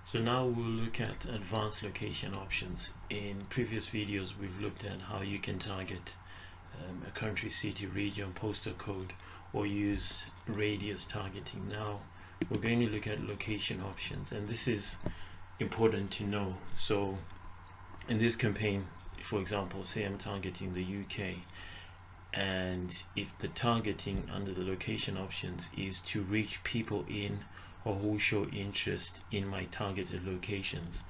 So now we'll look at advanced location options. In previous videos, we've looked at how you can target a country, city, region, postal code, or use radius targeting. Now we're going to look at location options, and this is important to know. So in this campaign, for example, say I'm targeting the UK, and if the targeting under the location options is to reach people in or who show interest in my targeted locations,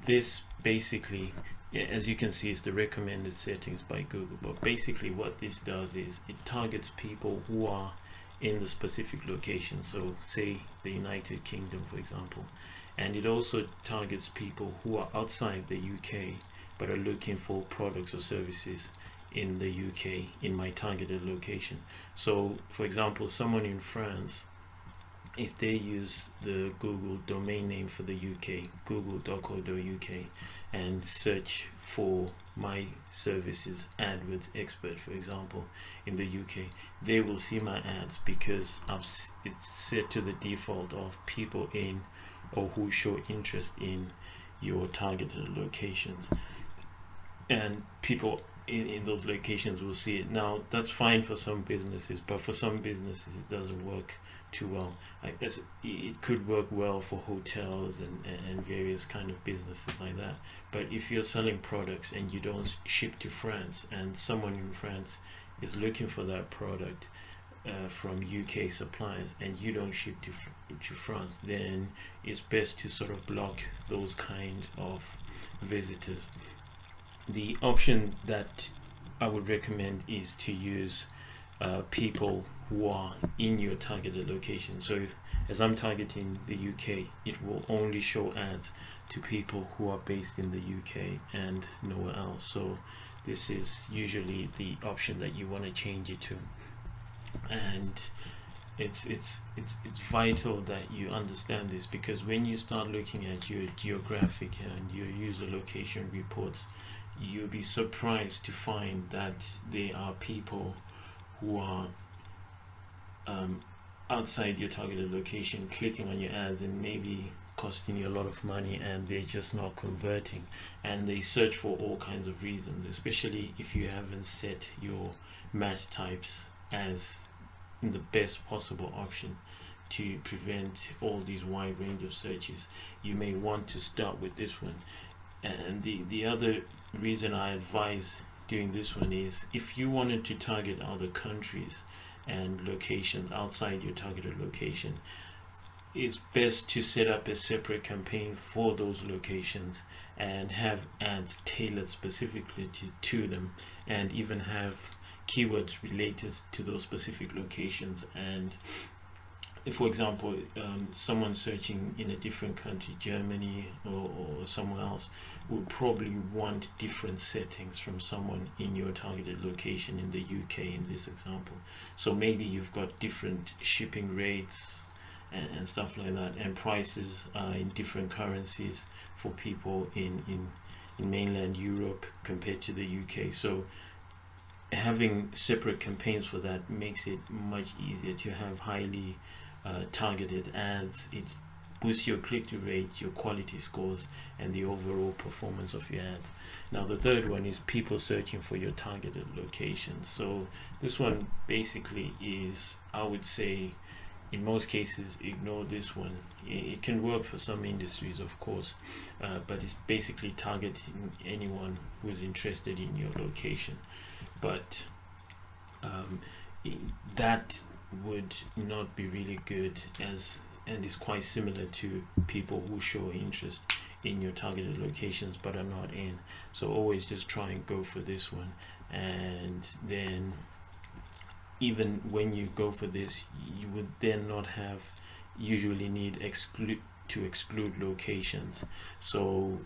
this basically, as you can see, is the recommended settings by Google. But basically what this does is it targets people who are in the specific location, so say the United Kingdom, for example, and it also targets people who are outside the UK but are looking for products or services in the UK in my targeted location. So for example, someone in France, if they use the Google domain name for the UK, google.co.uk, and search for my services AdWords expert, for example, in the UK, they will see my ads because it's set to the default of people in or who show interest in your targeted locations, and people in those locations will see it. Now that's fine for some businesses, but for some businesses it doesn't work too well. I guess it could work well for hotels and various kind of businesses like that, but if you're selling products and you don't ship to France, and someone in France is looking for that product from UK suppliers, and you don't ship to France, then it's best to sort of block those kind of visitors. The option that I would recommend is to use people who are in your targeted location. So as I'm targeting the UK, it will only show ads to people who are based in the UK and nowhere else. So this is usually the option that you want to change it to, and it's vital that you understand this, because when you start looking at your geographic and your user location reports, you'll be surprised to find that there are people who are outside your targeted location clicking on your ads and maybe costing you a lot of money, and they're just not converting, and they search for all kinds of reasons, especially if you haven't set your match types as the best possible option to prevent all these wide range of searches. You may want to start with this one. And the other reason I advise doing this one is if you wanted to target other countries and locations outside your targeted location, it's best to set up a separate campaign for those locations and have ads tailored specifically to them, and even have keywords related to those specific locations. And if, for example, someone searching in a different country, Germany or somewhere else, would probably want different settings from someone in your targeted location in the UK in this example. So maybe you've got different shipping rates and stuff like that, and prices in different currencies for people in mainland Europe compared to the UK. So having separate campaigns for that makes it much easier to have highly targeted ads. It boosts your click-through rate, your quality scores, and the overall performance of your ads. Now the third one is people searching for your targeted locations. So this one basically is, I would say, in most cases, ignore this one. It can work for some industries, of course, but it's basically targeting anyone who is interested in your location. But that would not be really good, and is quite similar to people who show interest in your targeted locations but are not in. So always just try and go for this one. And then even when you go for this, you would then not usually need to exclude locations. So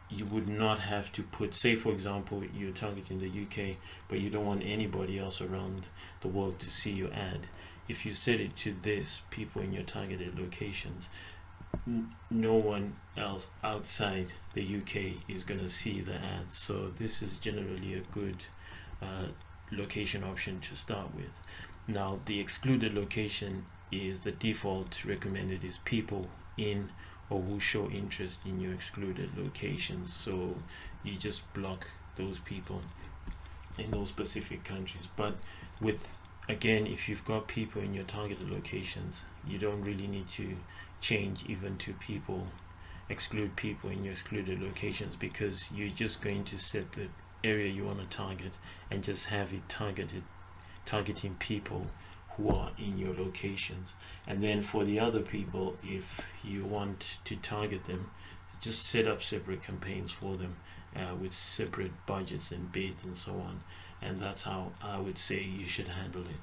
you would not have to put, say for example, you're targeting the UK but you don't want anybody else around the world to see your ad. If you set it to this, people in your targeted locations, no one else outside the UK is going to see the ads. So this is generally a good location option to start with. Now the excluded location is the default recommended is people in or who show interest in your excluded locations. So you just block those people in those specific countries. But again, if you've got people in your targeted locations, you don't really need to change even to exclude people in your excluded locations, because you're just going to set the area you want to target and just have it targeting people who are in your locations. And then for the other people, if you want to target them, just set up separate campaigns for them with separate budgets and bids and so on. And that's how I would say you should handle it.